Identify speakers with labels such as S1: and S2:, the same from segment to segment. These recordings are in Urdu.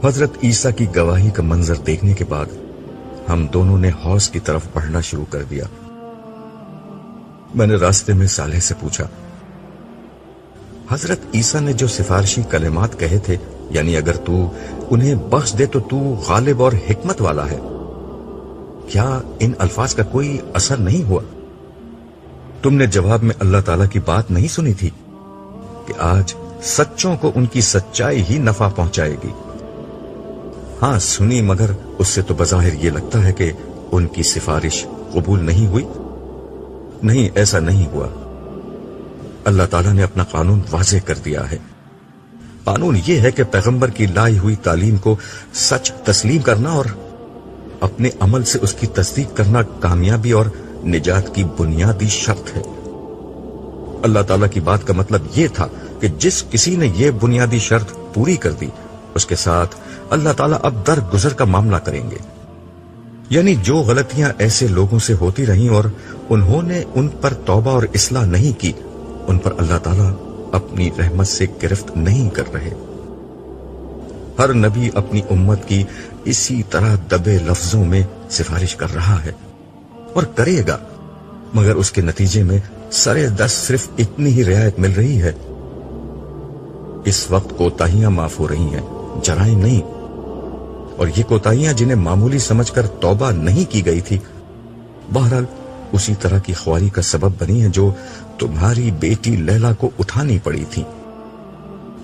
S1: حضرت عیسیٰ کی گواہی کا منظر دیکھنے کے بعد ہم دونوں نے حوض کی طرف بڑھنا شروع کر دیا۔ میں نے راستے میں صالح سے پوچھا، حضرت عیسیٰ نے جو سفارشی کلمات کہے تھے، یعنی اگر تو انہیں بخش دے تو تو غالب اور حکمت والا ہے، کیا ان الفاظ کا کوئی اثر نہیں ہوا؟ تم نے جواب میں اللہ تعالیٰ کی بات نہیں سنی تھی کہ آج سچوں کو ان کی سچائی ہی نفع پہنچائے گی؟ ہاں سنی، مگر اس سے تو بظاہر یہ لگتا ہے کہ ان کی سفارش قبول نہیں ہوئی۔ نہیں، ایسا نہیں ہوا۔ اللہ تعالیٰ نے اپنا قانون واضح کر دیا ہے۔ قانون یہ ہے کہ پیغمبر کی لائی ہوئی تعلیم کو سچ تسلیم کرنا اور اپنے عمل سے اس کی تصدیق کرنا کامیابی اور نجات کی بنیادی شرط ہے۔ اللہ تعالیٰ کی بات کا مطلب یہ تھا کہ جس کسی نے یہ بنیادی شرط پوری کر دی، اس کے ساتھ اللہ تعالیٰ اب درگزر کا معاملہ کریں گے۔ یعنی جو غلطیاں ایسے لوگوں سے ہوتی رہیں اور انہوں نے ان پر توبہ اور اصلاح نہیں کی، ان پر اللہ تعالیٰ اپنی رحمت سے گرفت نہیں کر رہے۔ ہر نبی اپنی امت کی اسی طرح دبے لفظوں میں سفارش کر رہا ہے اور کرے گا، مگر اس کے نتیجے میں سرے دس صرف اتنی ہی رعایت مل رہی ہے۔ اس وقت کوتاہیاں معاف ہو رہی ہیں، جرائم نہیں، اور یہ کوتاہیاں جنہیں معمولی سمجھ کر توبہ نہیں کی گئی تھی، بہرحال اسی طرح کی خواری کا سبب بنی ہے جو تمہاری بیٹی لیلا کو اٹھانی پڑی تھی۔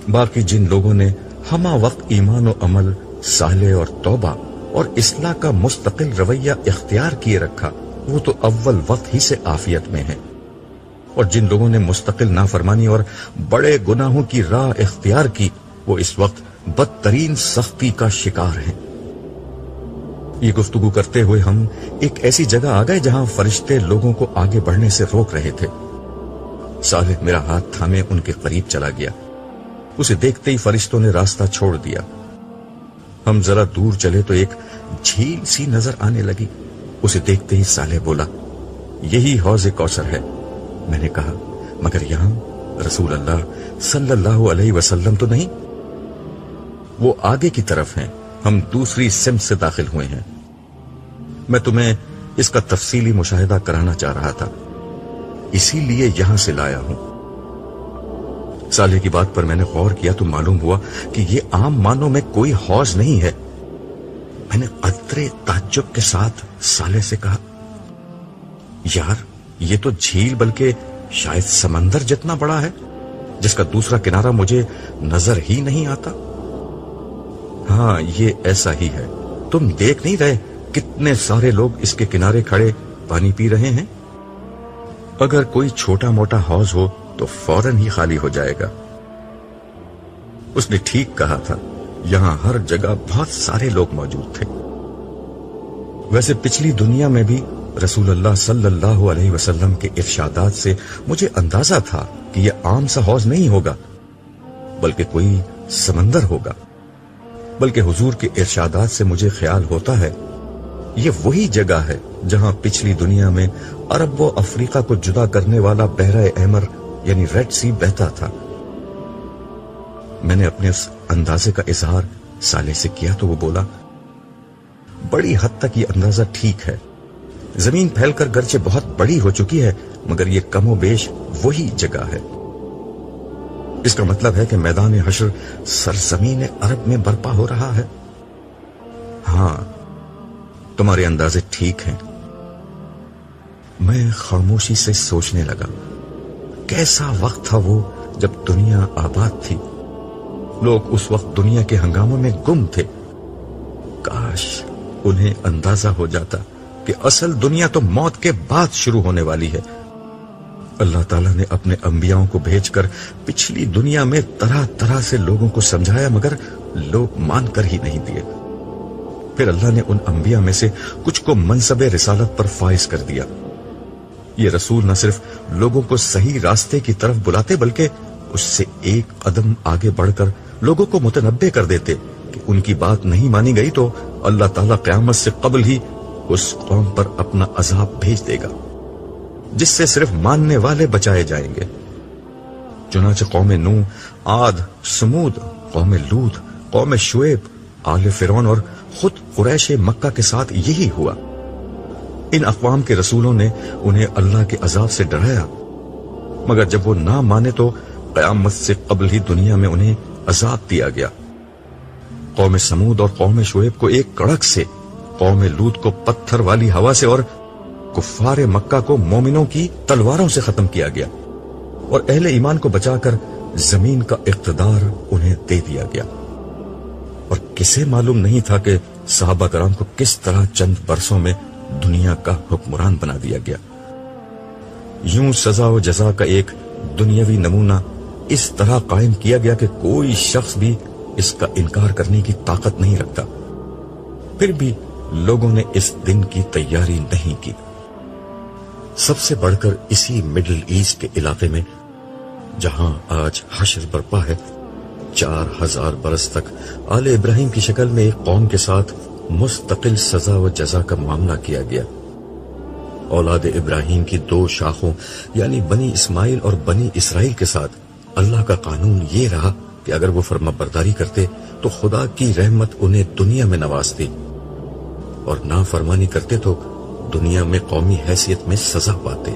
S1: باقی جن لوگوں نے ہمہ وقت ایمان و عمل، صالح اور توبہ اور اصلاح کا مستقل رویہ اختیار کیے رکھا، وہ تو اول وقت ہی سے عافیت میں ہیں، اور جن لوگوں نے مستقل نافرمانی اور بڑے گناہوں کی راہ اختیار کی، وہ اس وقت بدترین سختی کا شکار ہیں۔ یہ گفتگو کرتے ہوئے ہم ایک ایسی جگہ آ گئے جہاں فرشتے لوگوں کو آگے بڑھنے سے روک رہے تھے۔ صالح میرا ہاتھ تھامے ان کے قریب چلا گیا۔ اسے دیکھتے ہی فرشتوں نے راستہ چھوڑ دیا۔ ہم ذرا دور چلے تو ایک جھیل سی نظر آنے لگی۔ اسے دیکھتے ہی صالح بولا، یہی حوض کوثر ہے۔ میں نے کہا، مگر یہاں رسول اللہ صلی اللہ علیہ وسلم تو نہیں؟ وہ آگے کی طرف ہیں، ہم دوسری سمت سے داخل ہوئے ہیں۔ میں تمہیں اس کا تفصیلی مشاہدہ کرانا چاہ رہا تھا، اسی لیے یہاں سے لایا ہوں۔ صالح کی بات پر میں نے غور کیا تو معلوم ہوا کہ یہ عام معنوں میں کوئی حوض نہیں ہے۔ میں نے قدرے تعجب کے ساتھ صالح سے کہا، یار یہ تو جھیل بلکہ شاید سمندر جتنا بڑا ہے، جس کا دوسرا کنارہ مجھے نظر ہی نہیں آتا۔ ہاں یہ ایسا ہی ہے، تم دیکھ نہیں رہے کتنے سارے لوگ اس کے کنارے کھڑے پانی پی رہے ہیں؟ اگر کوئی چھوٹا موٹا حوض ہو تو فوراً ہی خالی ہو جائے گا۔ اس نے ٹھیک کہا تھا، یہاں ہر جگہ بہت سارے لوگ موجود تھے۔ ویسے پچھلی دنیا میں بھی رسول اللہ صلی اللہ علیہ وسلم کے ارشادات سے مجھے اندازہ تھا کہ یہ عام سا حوض نہیں ہوگا، بلکہ کوئی سمندر ہوگا۔ بلکہ حضور کے ارشادات سے مجھے خیال ہوتا ہے یہ وہی جگہ ہے جہاں پچھلی دنیا میں عرب و افریقہ کو جدا کرنے والا بحر احمر یعنی ریڈ سی بہتا تھا۔ میں نے اپنے اس اندازے کا اظہار صالح سے کیا تو وہ بولا، بڑی حد تک یہ اندازہ ٹھیک ہے۔ زمین پھیل کر گرچہ بہت بڑی ہو چکی ہے، مگر یہ کم و بیش وہی جگہ ہے۔ اس کا مطلب ہے کہ میدان حشر سرزمین عرب میں برپا ہو رہا ہے۔ ہاں تمہارے اندازے ٹھیک ہیں۔ میں خاموشی سے سوچنے لگا، کیسا وقت تھا وہ جب دنیا آباد تھی، لوگ اس وقت دنیا کے ہنگاموں میں گم تھے۔ کاش انہیں اندازہ ہو جاتا کہ اصل دنیا تو موت کے بعد شروع ہونے والی ہے۔ اللہ تعالیٰ نے اپنے انبیاءوں کو بھیج کر پچھلی دنیا میں طرح طرح سے لوگوں کو سمجھایا، مگر لوگ مان کر ہی نہیں دیے۔ پھر اللہ نے ان انبیاء میں سے کچھ کو منصب رسالت پر فائز کر دیا۔ یہ رسول نہ صرف لوگوں کو صحیح راستے کی طرف بلاتے، بلکہ اس سے ایک قدم آگے بڑھ کر لوگوں کو متنبہ کر دیتے کہ ان کی بات نہیں مانی گئی تو اللہ تعالیٰ قیامت سے قبل ہی اس قوم پر اپنا عذاب بھیج دے گا، جس سے صرف ماننے والے بچائے جائیں گے۔ چنانچہ قوم نوح، عاد، سمود، قوم لوط، قوم شعیب، آل فرعون اور خود قریش مکہ کے ساتھ یہی ہوا۔ ان اقوام کے رسولوں نے انہیں اللہ کے عذاب سے ڈرایا، مگر جب وہ نہ مانے تو قیامت سے قبل ہی دنیا میں انہیں عذاب دیا گیا۔ قوم سمود اور قوم شعیب کو ایک کڑک سے، قوم لوط کو پتھر والی ہوا سے اور کفار مکہ کو مومنوں کی تلواروں سے ختم کیا گیا، اور اہل ایمان کو بچا کر زمین کا اقتدار انہیں دے دیا گیا۔ اور کسے معلوم نہیں تھا کہ صحابہ کرام کو کس طرح چند برسوں میں دنیا کا حکمران بنا دیا گیا۔ یوں سزا و جزا کا ایک دنیاوی نمونہ اس طرح قائم کیا گیا کہ کوئی شخص بھی اس کا انکار کرنے کی طاقت نہیں رکھتا۔ پھر بھی لوگوں نے اس دن کی تیاری نہیں کی۔ سب سے بڑھ کر اسی مڈل ایسٹ کے علاقے میں جہاں آج حشر برپا ہے، 4000 برس تک آل ابراہیم کی شکل میں ایک قوم کے ساتھ مستقل سزا و جزا کا معاملہ کیا گیا۔ اولاد ابراہیم کی 2 شاخوں یعنی بنی اسماعیل اور بنی اسرائیل کے ساتھ اللہ کا قانون یہ رہا کہ اگر وہ فرما برداری کرتے تو خدا کی رحمت انہیں دنیا میں نوازتی، اور نافرمانی کرتے تو دنیا میں قومی حیثیت میں سزا پاتے۔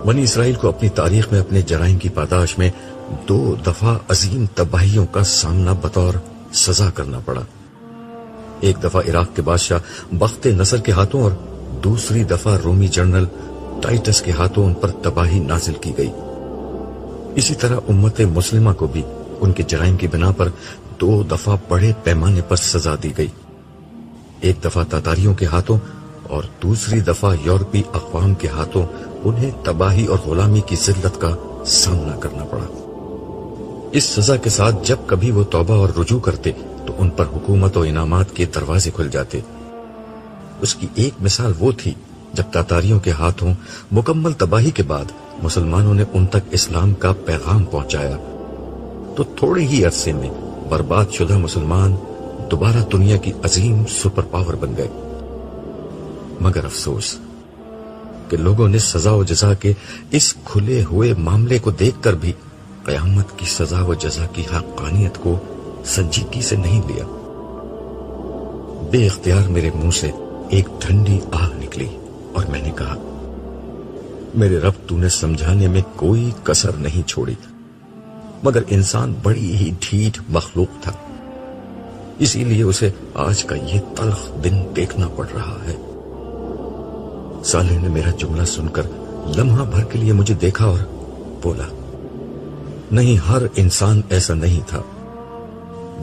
S1: بنی اسرائیل کو اپنی تاریخ میں اپنے جرائم کی پاداش میں 2 دفعہ عظیم تباہیوں کا سامنا بطور سزا کرنا پڑا۔ ایک دفعہ عراق کے بادشاہ بخت نصر کے ہاتھوں اور دوسری دفعہ رومی جنرل ٹائٹس کے ہاتھوں ان پر تباہی نازل کی گئی۔ اسی طرح امت مسلمہ کو بھی ان کے جرائم کی بنا پر 2 دفعہ بڑے پیمانے پر سزا دی گئی، ایک دفعہ تاتاریوں کے ہاتھوں اور دوسری دفعہ یورپی اقوام کے ہاتھوں انہیں تباہی اور غلامی کی ذلت کا سامنا کرنا پڑا۔ اس سزا کے ساتھ جب کبھی وہ توبہ اور رجوع کرتے تو ان پر حکومت و انعامات کے دروازے کھل جاتے۔ اس کی ایک مثال وہ تھی جب تاتاریوں کے ہاتھوں مکمل تباہی کے بعد مسلمانوں نے ان تک اسلام کا پیغام پہنچایا تو تھوڑے ہی عرصے میں برباد شدہ مسلمان دوبارہ دنیا کی عظیم سپر پاور بن گئے۔ مگر افسوس کہ لوگوں نے سزا و جزا کے اس کھلے ہوئے معاملے کو دیکھ کر بھی قیامت کی سزا و جزا کی حقانیت کو سنجیدگی سے نہیں لیا۔ بے اختیار میرے منہ سے ایک ٹھنڈی آہ نکلی اور میں نے کہا، میرے رب تو نے سمجھانے میں کوئی کسر نہیں چھوڑی، مگر انسان بڑی ہی ڈھیٹ مخلوق تھا، اسی لیے اسے آج کا یہ تلخ دن دیکھنا پڑ رہا ہے۔ صالح نے میرا جملہ سن کر لمحہ بھر کے لیے مجھے دیکھا اور بولا، نہیں، ہر انسان ایسا نہیں تھا۔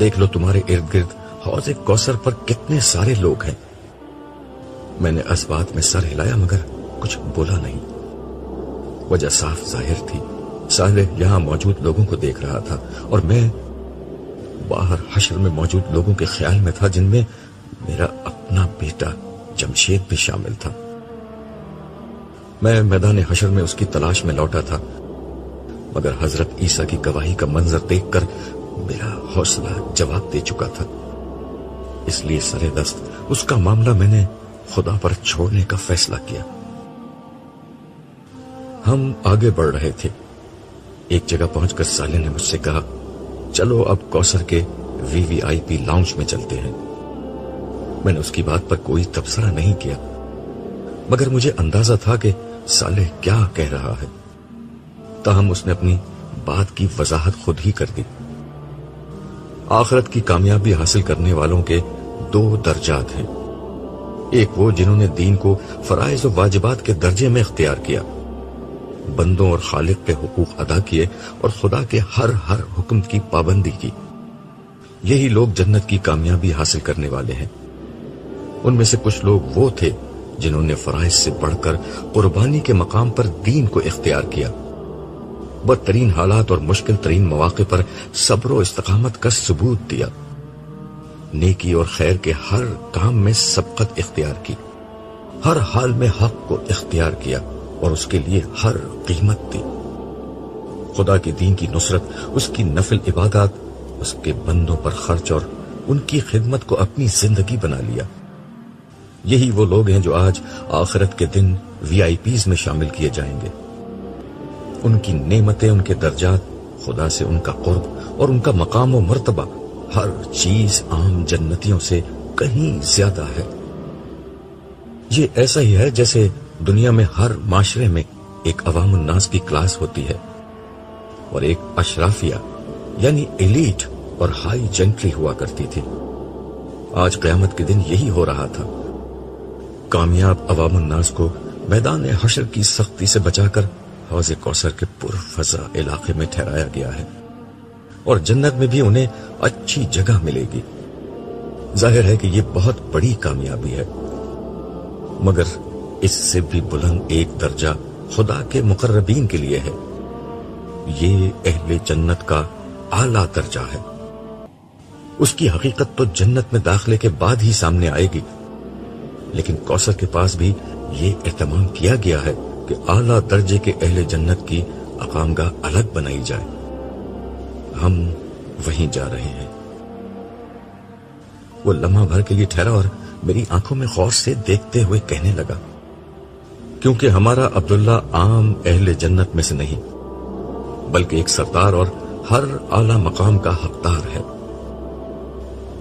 S1: دیکھ لو تمہارے ارد گرد حوض کوثر پر کتنے سارے لوگ ہیں۔ میں نے اس بات میں سر ہلایا مگر کچھ بولا نہیں۔ وجہ صاف ظاہر تھی، صالح یہاں موجود لوگوں کو دیکھ رہا تھا اور میں باہر حشر میں موجود لوگوں کے خیال میں تھا، جن میں میرا اپنا بیٹا جمشید بھی شامل تھا۔ میں میدان حشر میں اس کی تلاش میں لوٹا تھا، مگر حضرت عیسیٰ کی گواہی کا منظر دیکھ کر میرا حوصلہ جواب دے چکا تھا، اس لیے سرے دست اس کا معاملہ میں نے خدا پر چھوڑنے کا فیصلہ کیا۔ ہم آگے بڑھ رہے تھے، ایک جگہ پہنچ کر صالح نے مجھ سے کہا، چلو اب کوثر کے VIP لاؤنج میں چلتے ہیں۔ میں نے اس کی بات پر کوئی تبصرہ نہیں کیا، مگر مجھے اندازہ تھا کہ صالح کیا کہہ رہا ہے، تاہم اس نے اپنی بات کی وضاحت خود ہی کر دی۔ آخرت کی کامیابی حاصل کرنے والوں کے 2 درجات ہیں، ایک وہ جنہوں نے دین کو فرائض و واجبات کے درجے میں اختیار کیا، بندوں اور خالق کے حقوق ادا کیے اور خدا کے ہر حکم کی پابندی کی، یہی لوگ جنت کی کامیابی حاصل کرنے والے ہیں۔ ان میں سے کچھ لوگ وہ تھے جنہوں نے فرائض سے بڑھ کر قربانی کے مقام پر دین کو اختیار کیا، بدترین حالات اور مشکل ترین مواقع پر صبر و استقامت کا ثبوت دیا، نیکی اور خیر کے ہر کام میں سبقت اختیار کی، ہر حال میں حق کو اختیار کیا اور اس کے لیے ہر قیمت دی، خدا کے دین کی نصرت، اس کی نفل عبادات، اس کے بندوں پر خرچ اور ان کی خدمت کو اپنی زندگی بنا لیا۔ یہی وہ لوگ ہیں جو آج آخرت کے دن VIPs میں شامل کیے جائیں گے۔ ان کی نعمتیں، ان کے درجات، خدا سے ان کا قرب اور ان کا مقام و مرتبہ ہر چیز عام جنتیوں سے کہیں زیادہ ہے۔ یہ ایسا ہی ہے جیسے دنیا میں ہر معاشرے میں ایک عوام الناس کی کلاس ہوتی ہے اور ایک اشرافیہ یعنی ایلیٹ اور ہائی جنٹری ہوا کرتی تھی۔ آج قیامت کے دن یہی ہو رہا تھا۔ کامیاب عوام الناس کو میدان حشر کی سختی سے بچا کر حوض کوثر کے پرفضا علاقے میں ٹھہرایا گیا ہے، اور جنت میں بھی انہیں اچھی جگہ ملے گی۔ ظاہر ہے کہ یہ بہت بڑی کامیابی ہے، مگر اس سے بھی بلند ایک درجہ خدا کے مقربین کے لیے ہے۔ یہ اہل جنت کا اعلیٰ درجہ ہے۔ اس کی حقیقت تو جنت میں داخلے کے بعد ہی سامنے آئے گی، لیکن کوثر کے پاس بھی یہ اہتمام کیا گیا ہے کہ اعلیٰ درجے کے اہل جنت کی اقامگاہ الگ بنائی جائے۔ ہم وہیں جا رہے ہیں۔ وہ لمحہ بھر کے لیے ٹھہرا اور میری آنکھوں میں غور سے دیکھتے ہوئے کہنے لگا، کیونکہ ہمارا عبداللہ عام اہل جنت میں سے نہیں، بلکہ ایک سردار اور ہر اعلی مقام کا حقدار ہے۔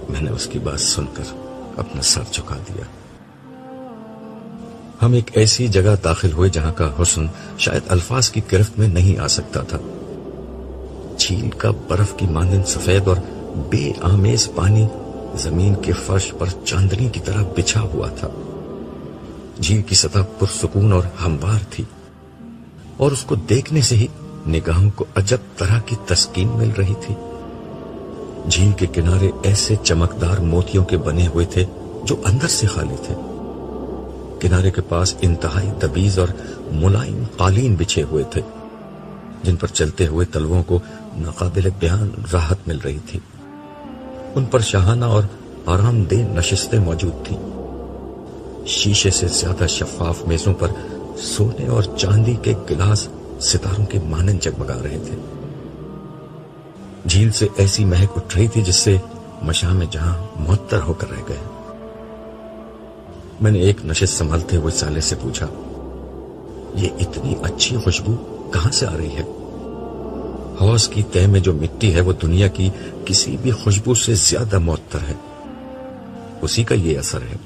S1: میں نے اس کی بات سن کر اپنا سر جھکا دیا۔ ہم ایک ایسی جگہ داخل ہوئے جہاں کا حسن شاید الفاظ کی گرفت میں نہیں آ سکتا تھا۔ جھیل کا برف کی مانند سفید اور بے آمیز پانی زمین کے فرش پر چاندنی کی طرح بچھا ہوا تھا۔ جھیل کی سطح پرسکون اور ہموار تھی، اور اس کو دیکھنے سے ہی نگاہوں کو عجب طرح کی تسکین مل رہی تھی۔ جھیل کے کنارے ایسے چمکدار موتیوں کے بنے ہوئے تھے جو اندر سے خالی تھے۔ کنارے کے پاس انتہائی تبیز اور ملائم قالین بچھے ہوئے تھے، جن پر چلتے ہوئے تلووں کو ناقابل بیان راحت مل رہی تھی۔ ان پر شاہانہ اور آرام دہ نشستیں موجود تھیں۔ شیشے سے زیادہ شفاف میزوں پر سونے اور چاندی کے گلاس ستاروں کے مانند جگمگا رہے تھے۔ جھیل سے ایسی مہک اٹھ رہی تھی جس سے مشام جہاں معطر ہو کر رہ گئے۔ میں نے ایک نشست سنبھالتے ہوئے سالے سے پوچھا، یہ اتنی اچھی خوشبو کہاں سے آ رہی ہے؟ حوض کی تہ میں جو مٹی ہے وہ دنیا کی کسی بھی خوشبو سے زیادہ معطر ہے، اسی کا یہ اثر ہے۔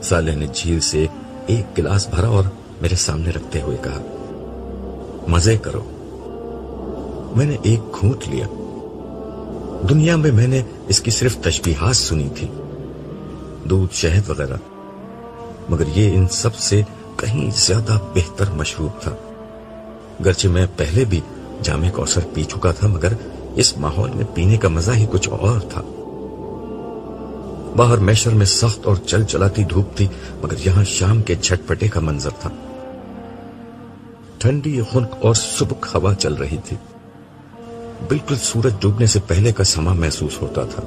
S1: سالے نے جھیل سے ایک گلاس بھرا اور میرے سامنے رکھتے ہوئے کہا، مزے کرو۔ میں نے ایک گھونٹ لیا۔ دنیا میں نے اس کی صرف تشبیہات سنی تھی، دودھ، شہد وغیرہ، مگر یہ ان سب سے کہیں زیادہ بہتر مشروب تھا۔ گرچہ میں پہلے بھی جام کوثر پی چکا تھا، مگر اس ماحول میں پینے کا مزہ ہی کچھ اور تھا۔ باہر میشر میں سخت اور چل چلاتی دھوپ تھی، مگر یہاں شام کے جھٹپٹے کا منظر تھا۔ ٹھنڈی خنک اور سبک ہوا چل رہی تھی۔ بالکل سورج ڈوبنے سے پہلے کا سما محسوس ہوتا تھا۔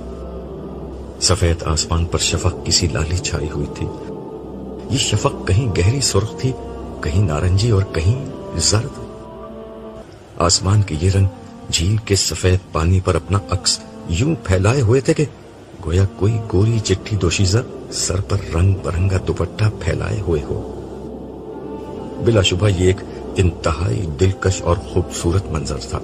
S1: سفید آسمان پر شفق کسی لالی چھائی ہوئی تھی۔ یہ شفق کہیں گہری سرخ تھی، کہیں نارنجی اور کہیں زرد۔ آسمان کے یہ رنگ جھیل کے سفید پانی پر اپنا عکس یوں پھیلائے ہوئے تھے کہ گویا کوئی گوری چٹھی دوشیزہ سر پر رنگ برنگا دوپٹہ پھیلائے ہوئے ہو۔ بلا شبہ یہ ایک انتہائی دلکش اور خوبصورت منظر تھا۔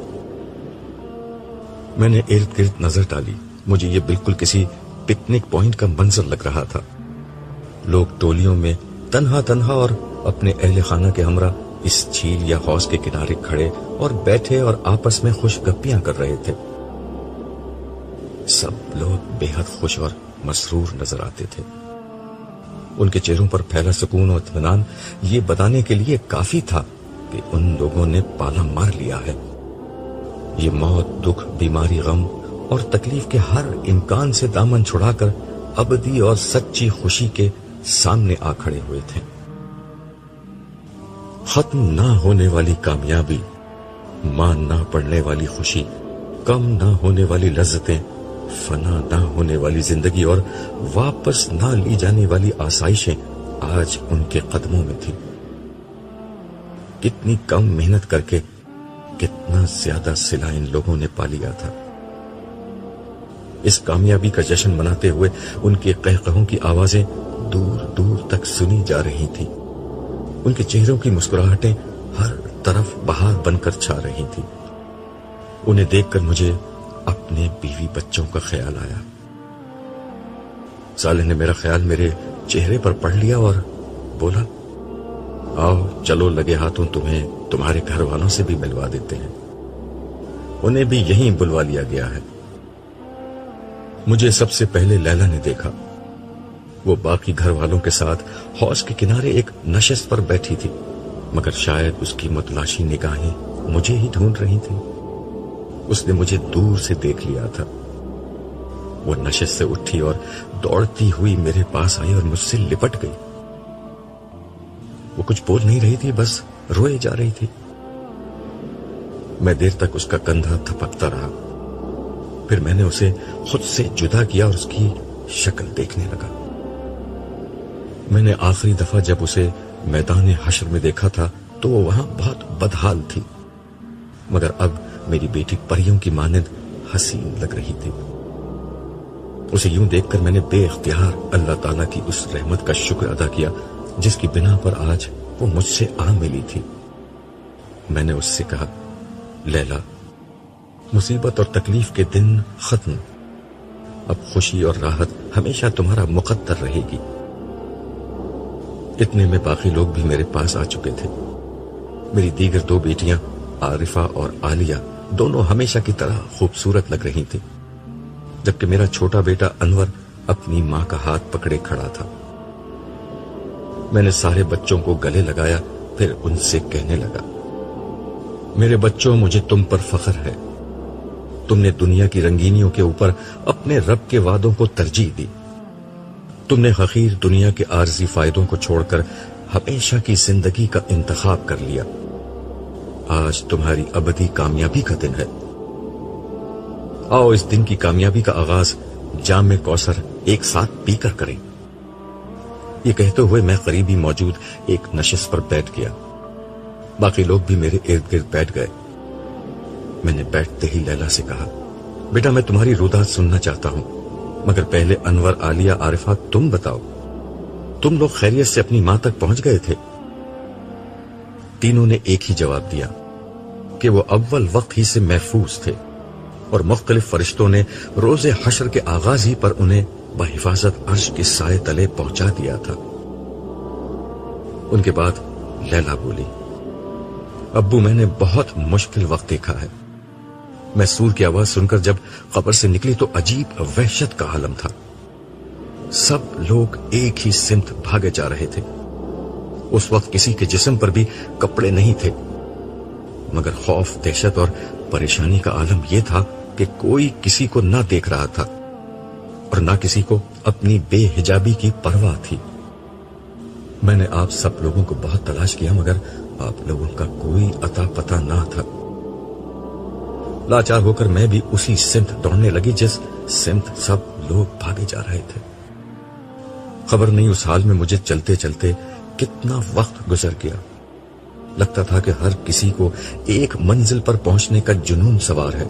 S1: میں نے ارد گرد نظر ڈالی۔ مجھے یہ بالکل کسی پکنک پوائنٹ کا منظر لگ رہا تھا۔ لوگ ٹولیوں میں تنہا تنہا اور اپنے اہل خانہ کے ہمراہ اس جھیل یا حوض کے کنارے کھڑے اور بیٹھے اور آپس میں خوش گپیاں کر رہے تھے۔ سب لوگ بے حد خوش اور مسرور نظر آتے تھے۔ ان کے چہروں پر پھیلا سکون اور اطمینان یہ بتانے کے لیے کافی تھا کہ ان لوگوں نے پالا مار لیا ہے۔ یہ موت، دکھ، بیماری، غم اور تکلیف کے ہر امکان سے دامن چھڑا کر ابدی اور سچی خوشی کے سامنے آ کھڑے ہوئے تھے۔ ختم نہ ہونے والی کامیابی، مان نہ پڑنے والی خوشی، کم نہ ہونے والی لذتیں، فنا نہ ہونے والی زندگی اور واپس نہ لی جانے والی آسائشیں آج ان کے قدموں میں تھی۔ کتنی کم محنت کر کے کتنا زیادہ صلہ ان لوگوں نے پا لیا تھا۔ اس کامیابی کا جشن مناتے ہوئے ان کے قہقہوں کی آوازیں دور دور تک سنی جا رہی تھیں۔ ان کے چہروں کی مسکراہٹیں ہر طرف بہار بن کر چھا رہی تھیں۔ انہیں دیکھ کر مجھے اپنے بیوی بچوں کا خیال آیا۔ صالح نے میرا خیال میرے چہرے پر پڑھ لیا اور بولا، آؤ چلو لگے ہاتھوں تمہیں تمہارے گھر والوں سے بھی ملوا دیتے ہیں، انہیں بھی یہیں بلوا لیا گیا ہے۔ مجھے سب سے پہلے لیلا نے دیکھا۔ وہ باقی گھر والوں کے ساتھ حوض کے کنارے ایک نشست پر بیٹھی تھی، مگر شاید اس کی متلاشی نگاہیں مجھے ہی ڈھونڈ رہی تھیں۔ اس نے مجھے دور سے دیکھ لیا تھا۔ وہ نشست سے اٹھی اور دوڑتی ہوئی میرے پاس آئی اور مجھ سے لپٹ گئی۔ وہ کچھ بول نہیں رہی تھی، بس روئے جا رہی تھی۔ میں دیر تک اس کا کندھا تھپکتا رہا، پھر میں نے اسے خود سے جدا کیا اور اس کی شکل دیکھنے لگا۔ میں نے آخری دفعہ جب اسے میدان حشر میں دیکھا تھا تو وہ وہاں بہت بدحال تھی، مگر اب میری بیٹی پریوں کی مانند حسین لگ رہی تھی۔ اسے یوں دیکھ کر میں نے بے اختیار اللہ تعالیٰ کی اس رحمت کا شکر ادا کیا جس کی بنا پر آج وہ مجھ سے آ ملی تھی۔ میں نے اس سے کہا، لیلا، مصیبت اور تکلیف کے دن ختم، اب خوشی اور راحت ہمیشہ تمہارا مقدر رہے گی۔ اتنے میں باقی لوگ بھی میرے پاس آ چکے تھے۔ میری دیگر دو بیٹیاں عارفہ اور عالیہ دونوں ہمیشہ کی طرح خوبصورت لگ رہی تھیں، جبکہ میرا چھوٹا بیٹا انور اپنی ماں کا ہاتھ پکڑے کھڑا تھا۔ میں نے سارے بچوں کو گلے لگایا، پھر ان سے کہنے لگا، میرے بچوں، مجھے تم پر فخر ہے۔ تم نے دنیا کی رنگینیوں کے اوپر اپنے رب کے وعدوں کو ترجیح دی۔ تم نے حقیر دنیا کے عارضی فائدوں کو چھوڑ کر ہمیشہ کی زندگی کا انتخاب کر لیا۔ آج تمہاری ابدی کامیابی کا دن ہے۔ آؤ اس دن کی کامیابی کا آغاز جام کوثر ایک ساتھ پی کر کریں۔ یہ کہتے ہوئے میں قریبی موجود ایک نشست پر بیٹھ گیا۔ باقی لوگ بھی میرے ارد گرد بیٹھ گئے۔ میں نے بیٹھتے ہی لیلا سے کہا، بیٹا میں تمہاری روداد سننا چاہتا ہوں، مگر پہلے انور، عالیہ، عارفہ، تم بتاؤ، تم لوگ خیریت سے اپنی ماں تک پہنچ گئے تھے؟ تینوں نے ایک ہی جواب دیا کہ وہ اول وقت ہی سے محفوظ تھے اور مختلف فرشتوں نے روز حشر کے آغاز ہی پر انہیں بحفاظت عرش کے سائے تلے پہنچا دیا تھا۔ ان کے بعد لیلا بولی، ابو میں نے بہت مشکل وقت دیکھا ہے۔ میں سور کی آواز سن کر جب قبر سے نکلی تو عجیب وحشت کا عالم تھا۔ سب لوگ ایک ہی سمت بھاگے جا رہے تھے۔ اس وقت کسی کے جسم پر بھی کپڑے نہیں تھے، مگر خوف، دہشت اور پریشانی کا عالم یہ تھا کہ کوئی کسی کو نہ دیکھ رہا تھا اور نہ کسی کو اپنی بے حجابی کی پرواہ تھی۔ میں نے آپ سب لوگوں کو بہت تلاش کیا، مگر آپ لوگوں کا کوئی اتا پتہ نہ تھا۔ لاچار ہو کر میں بھی اسی سمت دوڑنے لگی جس سمت سب لوگ بھاگے جا رہے تھے۔ خبر نہیں اس حال میں مجھے چلتے چلتے کتنا وقت گزر گیا۔ لگتا تھا کہ ہر کسی کو ایک منزل پر پہنچنے کا جنون سوار ہے۔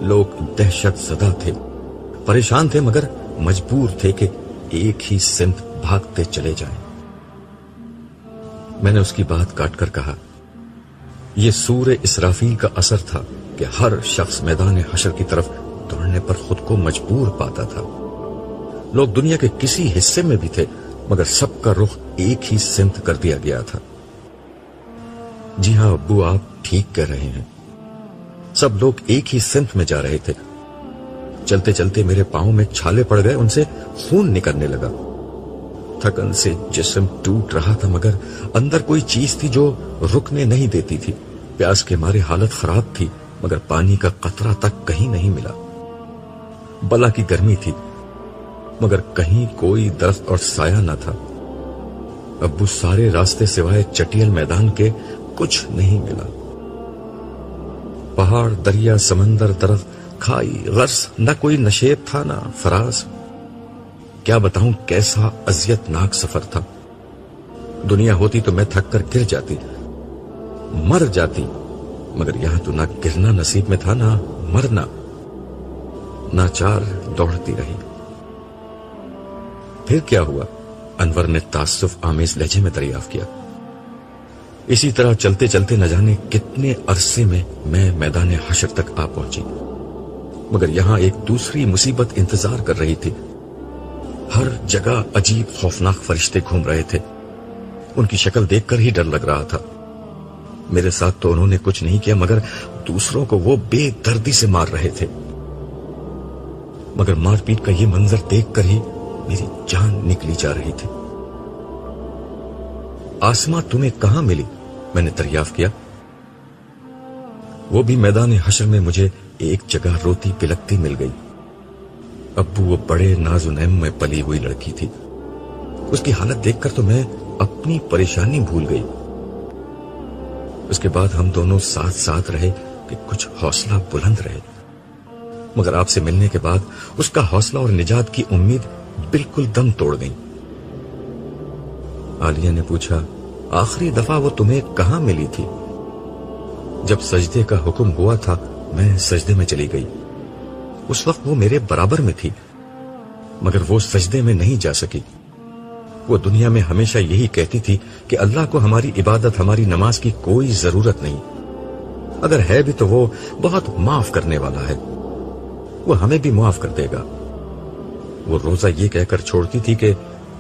S1: لوگ دہشت زدہ تھے، پریشان تھے، مگر مجبور تھے کہ ایک ہی سمت بھاگتے چلے جائیں۔ میں نے اس کی بات کاٹ کر کہا، یہ سور اسرافیل کا اثر تھا کہ ہر شخص میدان حشر کی طرف دوڑنے پر خود کو مجبور پاتا تھا۔ لوگ دنیا کے کسی حصے میں بھی تھے، مگر سب کا رخ ایک ہی سمت کر دیا گیا تھا۔ جی ہاں ابو، آپ ٹھیک کہہ رہے ہیں، سب لوگ ایک ہی سمت میں جا رہے تھے۔ چلتے چلتے میرے پاؤں میں چھالے پڑ گئے، ان سے خون نکلنے لگا۔ تھکن سے جسم ٹوٹ رہا تھا، مگر اندر کوئی چیز تھی جو رکنے نہیں دیتی تھی۔ پیاس کے مارے حالت خراب تھی، مگر پانی کا قطرہ تک کہیں نہیں ملا۔ بلا کی گرمی تھی، مگر کہیں کوئی درخت اور سایہ نہ تھا۔ ابو سارے راستے سوائے چٹیل میدان کے کچھ نہیں ملا۔ پہاڑ، دریا، سمندر، درخت، کھائی، غرس، نہ کوئی نشیب تھا نہ فراز۔ کیا بتاؤں کیسا اذیت ناک سفر تھا۔ دنیا ہوتی تو میں تھک کر گر جاتی، مر جاتی، مگر یہاں تو نہ گرنا نصیب میں تھا نہ مرنا۔ ناچار دوڑتی رہی۔ پھر کیا ہوا؟ انور نے تعصف آمیز لہجے میں دریافت کیا۔ اسی طرح چلتے چلتے نہ جانے کتنے عرصے میں میدان حشر تک آ پہنچی۔ مگر یہاں ایک دوسری مصیبت انتظار کر رہی تھی. ہر جگہ عجیب خوفناک فرشتے گھوم رہے تھے. ان کی شکل دیکھ کر ہی ڈر لگ رہا تھا. میرے ساتھ تو انہوں نے کچھ نہیں کیا، مگر دوسروں کو وہ بے دردی سے مار رہے تھے. مگر مار پیٹ کا یہ منظر دیکھ کر ہی میری جان نکلی جا رہی تھی. آسماں تمہیں کہاں ملی؟ میں نے دریافت کیا. وہ بھی میدان حشر میں مجھے ایک جگہ روتی پلکتی مل گئی. ابو وہ بڑے ناز و نعم میں پلی ہوئی لڑکی تھی. اس کی حالت دیکھ کر تو میں اپنی پریشانی بھول گئی. اس کے بعد ہم دونوں ساتھ ساتھ رہے کہ کچھ حوصلہ بلند رہے. مگر آپ سے ملنے کے بعد اس کا حوصلہ اور نجات کی امید بالکل دم توڑ گئی. عالیہ نے پوچھا، آخری دفعہ وہ تمہیں کہاں ملی تھی؟ جب سجدے کا حکم ہوا تھا میں سجدے میں چلی گئی. اس وقت وہ میرے برابر میں تھی، مگر وہ سجدے میں نہیں جا سکی. وہ دنیا میں ہمیشہ یہی کہتی تھی کہ اللہ کو ہماری عبادت، ہماری نماز کی کوئی ضرورت نہیں. اگر ہے بھی تو وہ بہت معاف کرنے والا ہے، وہ ہمیں بھی معاف کر دے گا. وہ روزہ یہ کہہ کر چھوڑتی تھی کہ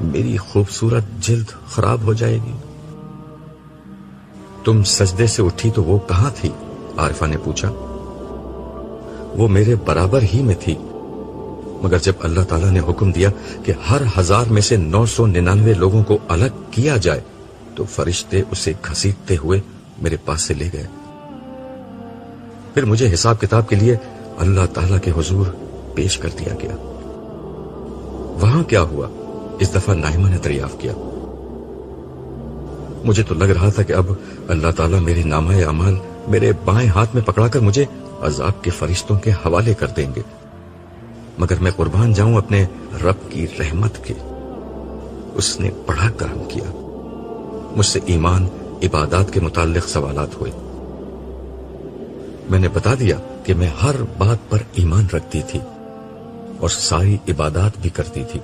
S1: میری خوبصورت جلد خراب ہو جائے گی. تم سجدے سے اٹھی تو وہ کہاں تھی؟ عارفہ نے پوچھا. وہ میرے برابر ہی میں تھی، مگر جب اللہ تعالیٰ نے حکم دیا کہ ہر 1000 میں سے 999 لوگوں کو الگ کیا جائے تو فرشتے اسے گھسیٹتے ہوئے میرے پاس سے لے گئے. پھر مجھے حساب کتاب کے لیے اللہ تعالیٰ کے حضور پیش کر دیا گیا. وہاں کیا ہوا؟ اس دفعہ نائمہ نے دریافت کیا. مجھے تو لگ رہا تھا کہ اب اللہ تعالیٰ میرے نامہ اعمال میرے بائیں ہاتھ میں پکڑا کر مجھے عذاب کے فرشتوں کے حوالے کر دیں گے. مگر میں قربان جاؤں اپنے رب کی رحمت کے. اس نے بڑا کرم کیا. مجھ سے ایمان، عبادات کے متعلق سوالات ہوئے. میں نے بتا دیا کہ میں ہر بات پر ایمان رکھتی تھی اور ساری عبادات بھی کرتی تھی.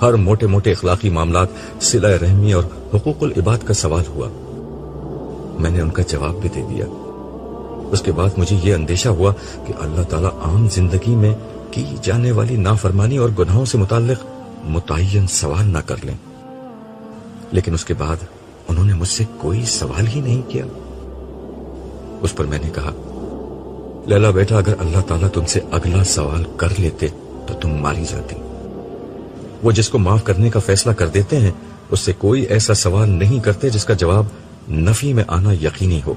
S1: ہر موٹے موٹے اخلاقی معاملات، صلہ رحمی اور حقوق العباد کا سوال ہوا. میں نے ان کا جواب بھی دے دیا. اس کے بعد مجھے یہ اندیشہ ہوا کہ اللہ تعالیٰ عام زندگی میں کی جانے والی نافرمانی اور گناہوں سے متعلق متعین سوال نہ کر لیں. لیکن اس کے بعد انہوں نے مجھ سے کوئی سوال ہی نہیں کیا. اس پر میں نے کہا، لیلا بیٹا، اگر اللہ تعالیٰ تم سے اگلا سوال کر لیتے تو تم ماری جاتی. وہ جس کو معاف کرنے کا فیصلہ کر دیتے ہیں اس سے کوئی ایسا سوال نہیں کرتے جس کا جواب نفی میں آنا یقینی ہو.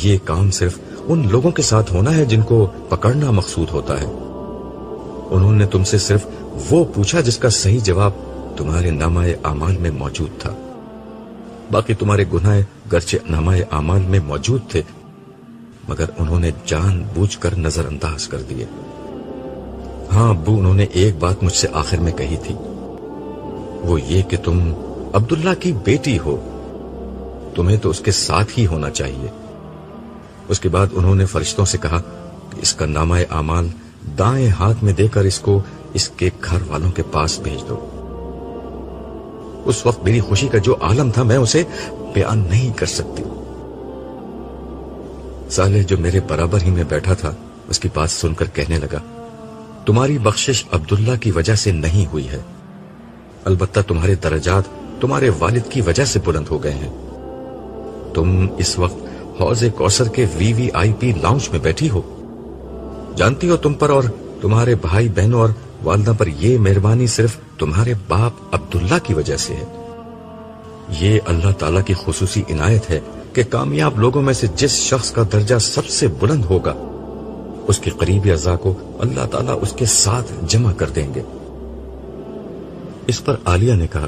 S1: یہ کام صرف ان لوگوں کے ساتھ ہونا ہے جن کو پکڑنا مقصود ہوتا ہے. انہوں نے تم سے صرف وہ پوچھا جس کا صحیح جواب تمہارے نامہ اعمال میں موجود تھا. باقی تمہارے گناہ گرچہ نامہ اعمال میں موجود تھے مگر انہوں نے جان بوجھ کر نظر انداز کر دیے. ہاں ابو، انہوں نے ایک بات مجھ سے آخر میں کہی تھی، وہ یہ کہ تم عبداللہ کی بیٹی ہو، تمہیں تو اس کے ساتھ ہی ہونا چاہیے. اس کے بعد انہوں نے فرشتوں سے کہا کہ اس کا نامہ اعمال دائیں ہاتھ میں دے کر اس کو اس کے گھر والوں کے پاس بھیج دو. اس وقت میری خوشی کا جو عالم تھا میں اسے بیان نہیں کر سکتی. صالح جو میرے برابر ہی میں بیٹھا تھا اس کی بات سن کر کہنے لگا، تمہاری بخشش عبداللہ کی وجہ سے نہیں ہوئی ہے، البتہ تمہارے درجات تمہارے والد کی وجہ سے بلند ہو گئے ہیں. تم اس وقت حوض کوثر کے VIP لاؤنج میں بیٹھی ہو. جانتی ہو تم پر اور تمہارے بھائی بہنوں اور والدہ پر یہ مہربانی صرف تمہارے باپ عبداللہ کی وجہ سے ہے. یہ اللہ تعالیٰ کی خصوصی عنایت ہے کہ کامیاب لوگوں میں سے جس شخص کا درجہ سب سے بلند ہوگا اس کے قریبی اعضاء کو اللہ تعالیٰ اس کے ساتھ جمع کر دیں گے. اس پر عالیہ نے کہا،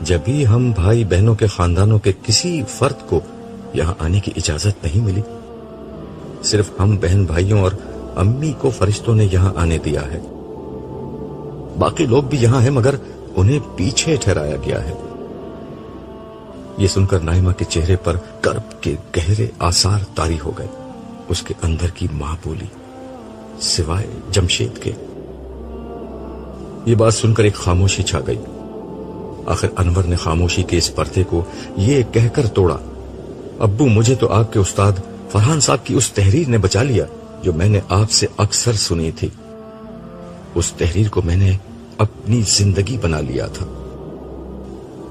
S1: جب بھی ہم بھائی بہنوں کے خاندانوں کے کسی فرد کو یہاں آنے کی اجازت نہیں ملی، صرف ہم بہن بھائیوں اور امی کو فرشتوں نے یہاں آنے دیا ہے. باقی لوگ بھی یہاں ہیں مگر انہیں پیچھے ٹھہرایا گیا ہے. یہ سن کر نائمہ کے چہرے پر کرب کے گہرے آثار طاری ہو گئے. اس کے اندر کی ماں بولی سوائے جمشید کے. یہ بات سن کر ایک خاموشی چھا گئی. آخر انور نے خاموشی کے اس پردے کو یہ کہہ کر توڑا، ابو مجھے تو آپ کے استاد فرحان صاحب کی اس تحریر نے بچا لیا جو میں نے آپ سے اکثر سنی تھی، اس تحریر کو میں نے اپنی زندگی بنا لیا تھا۔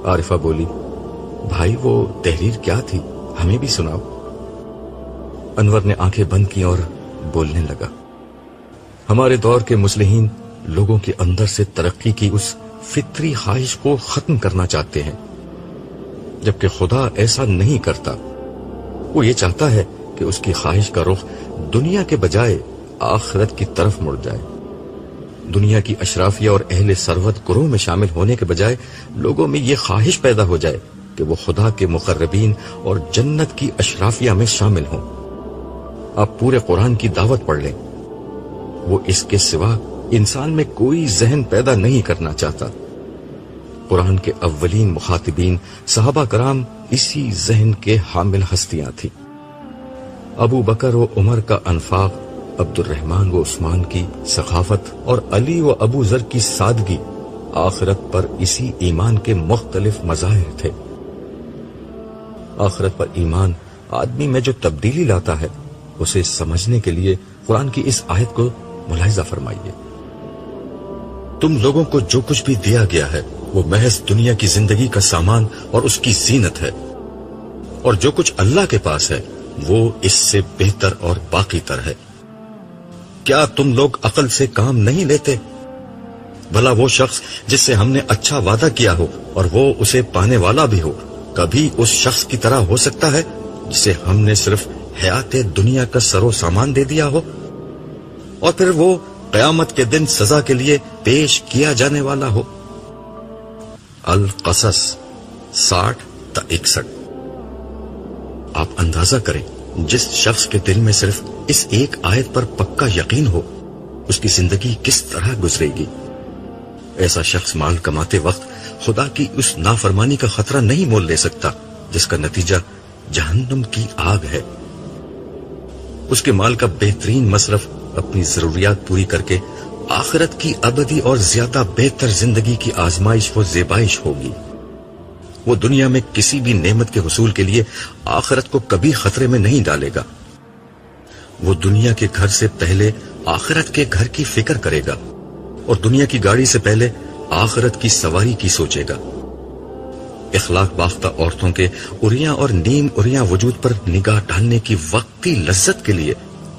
S1: عارفہ بولی، بھائی وہ تحریر کیا تھی؟ ہمیں بھی سناؤ۔ انور نے آنکھیں بند کی اور بولنے لگا، ہمارے دور کے مصلحین لوگوں کے اندر سے ترقی کی اس فطری خواہش کو ختم کرنا چاہتے ہیں، جبکہ خدا ایسا نہیں کرتا۔ وہ یہ چاہتا ہے کہ اس کی خواہش کا رخ دنیا کے بجائے آخرت کی طرف مڑ جائے۔ دنیا کی اشرافیہ اور اہل ثروت گروہ میں شامل ہونے کے بجائے لوگوں میں یہ خواہش پیدا ہو جائے کہ وہ خدا کے مقربین اور جنت کی اشرافیہ میں شامل ہوں۔ آپ پورے قرآن کی دعوت پڑھ لیں، وہ اس کے سوا انسان میں کوئی ذہن پیدا نہیں کرنا چاہتا۔ قرآن کے اولین مخاطبین صحابہ کرام اسی ذہن کے حامل ہستیاں تھیں۔ ابو بکر و عمر کا انفاق، عبد الرحمن و عثمان کی سخاوت اور علی و ابو ذر کی سادگی آخرت پر اسی ایمان کے مختلف مظاہر تھے۔ آخرت پر ایمان آدمی میں جو تبدیلی لاتا ہے، اسے سمجھنے کے لیے قرآن کی اس آیت کو ملاحظہ فرمائیے۔ تم لوگوں کو جو کچھ بھی دیا گیا ہے وہ محض دنیا کی زندگی کا سامان اور اس کی زینت ہے، اور جو کچھ اللہ کے پاس ہے وہ اس سے بہتر اور باقی تر ہے۔ کیا تم لوگ عقل سے کام نہیں لیتے؟ بھلا وہ شخص جس سے ہم نے اچھا وعدہ کیا ہو اور وہ اسے پانے والا بھی ہو، کبھی اس شخص کی طرح ہو سکتا ہے جسے ہم نے صرف حیات دنیا کا سر و سامان دے دیا ہو، اور پھر وہ قیامت کے دن سزا کے لیے پیش کیا جانے والا ہو؟ القصص 60 تا 61۔ آپ اندازہ کریں، جس شخص کے دل میں صرف اس ایک آیت پر پکا یقین ہو، اس کی زندگی کس طرح گزرے گی۔ ایسا شخص مال کماتے وقت خدا کی اس نافرمانی کا خطرہ نہیں مول لے سکتا جس کا نتیجہ جہنم کی آگ ہے۔ اس کے مال کا بہترین مصرف اپنی ضروریات پوری کر کے آخرت کی ابدی اور زیادہ بہتر زندگی کی آزمائش و زیبائش ہوگی۔ وہ دنیا میں کسی بھی نعمت کے حصول کے لیے آخرت کو کبھی خطرے میں نہیں ڈالے گا۔ وہ دنیا کے گھر سے پہلے آخرت کے گھر کی فکر کرے گا، اور دنیا کی گاڑی سے پہلے آخرت کی سواری کی سوچے گا۔ اخلاق باختہ عورتوں کے اریاں اور نیم اریاں وجود پر نگاہ ڈالنے کی وقتی لذت کے لیے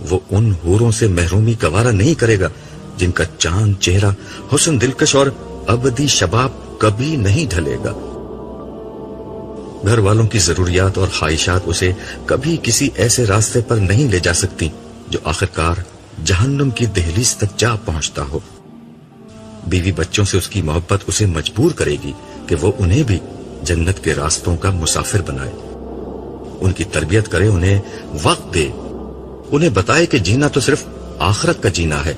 S1: وہ ان حوروں سے محرومی گوارا نہیں کرے گا جن کا چاند چہرہ، حسن دلکش اور ابدی شباب کبھی نہیں ڈھلے گا۔ گھر والوں کی ضروریات اور خواہشات اسے کبھی کسی ایسے راستے پر نہیں لے جا سکتی جو آخرکار جہنم کی دہلیز تک جا پہنچتا ہو۔ بیوی بچوں سے اس کی محبت اسے مجبور کرے گی کہ وہ انہیں بھی جنت کے راستوں کا مسافر بنائے، ان کی تربیت کرے، انہیں وقت دے، انہیں بتائے کہ جینا تو صرف آخرت کا جینا ہے،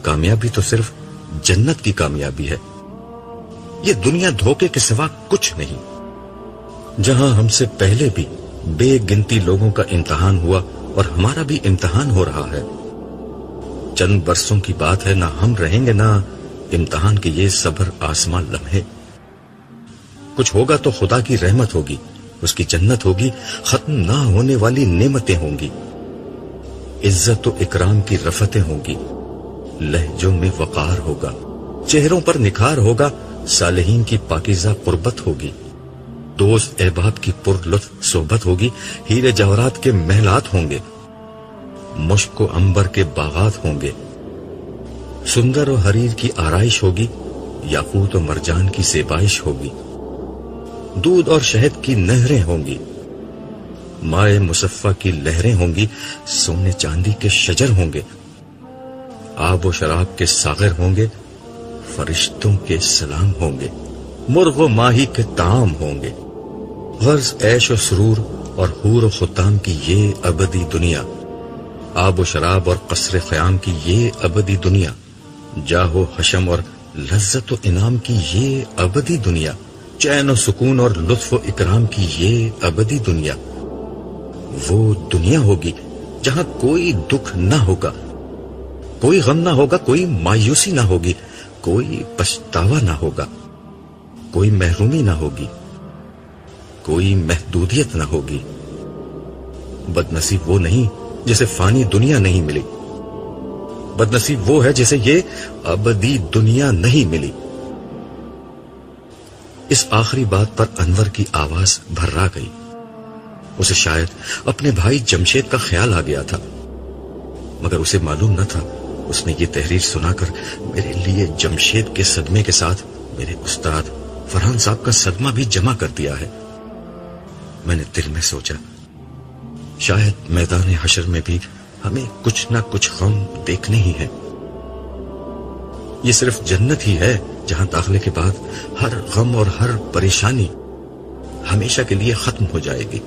S1: کامیابی تو صرف جنت کی کامیابی ہے، یہ دنیا دھوکے کے سوا کچھ نہیں۔ جہاں ہم سے پہلے بھی بے گنتی لوگوں کا امتحان ہوا اور ہمارا بھی امتحان ہو رہا ہے، چند برسوں کی بات ہے، نہ ہم رہیں گے نہ امتحان کے یہ صبر آسمان لمحے۔ کچھ ہوگا تو خدا کی رحمت ہوگی، اس کی جنت ہوگی، ختم نہ ہونے والی نعمتیں ہوں گی، عزت و اکرام کی رفتیں ہوں گی، لہجوں میں وقار ہوگا، چہروں پر نکھار ہوگا، صالحین کی پاکیزہ قربت ہوگی، دوست احباب کی پر لطف صحبت ہوگی، ہیرے جواہرات کے محلات ہوں گے، مشک و عنبر کے باغات ہوں گے، سندر و حریر کی آرائش ہوگی، یاقوت و مرجان کی زیبائش ہوگی، دودھ اور شہد کی نہریں ہوں گی، مائے مصفہ کی لہریں ہوں گی، سونے چاندی کے شجر ہوں گے، آب و شراب کے ساغر ہوں گے، فرشتوں کے سلام ہوں گے، مرغ و ماہی کے طعام ہوں گے، غرض عیش و سرور اور حور و ختام کی یہ ابدی دنیا، آب و شراب اور قصر خیام کی یہ ابدی دنیا، جاہ و حشم اور لذت و انعام کی یہ ابدی دنیا، چین و سکون اور لطف و اکرام کی یہ ابدی دنیا، وہ دنیا ہوگی جہاں کوئی دکھ نہ ہوگا، کوئی غم نہ ہوگا، کوئی مایوسی نہ ہوگی، کوئی پچھتاوا نہ ہوگا، کوئی محرومی نہ ہوگی، کوئی محدودیت نہ ہوگی۔ بد نصیب وہ نہیں جسے فانی دنیا نہیں ملی، بدنصیب وہ ہے جسے یہ ابدی دنیا نہیں ملی۔ اس آخری بات پر انور کی آواز بھرا گئی۔ اسے شاید اپنے بھائی جمشید کا خیال آ گیا تھا، مگر اسے معلوم نہ تھا اس نے یہ تحریر سنا کر میرے لیے جمشید کے صدمے کے ساتھ میرے استاد فرحان صاحب کا صدمہ بھی جمع کر دیا ہے۔ میں نے دل میں سوچا، شاید میدان حشر میں بھی ہمیں کچھ نہ کچھ غم دیکھنے ہی ہیں۔ یہ صرف جنت ہی ہے جہاں داخلے کے بعد ہر غم اور ہر پریشانی ہمیشہ کے لیے ختم ہو جائے گی۔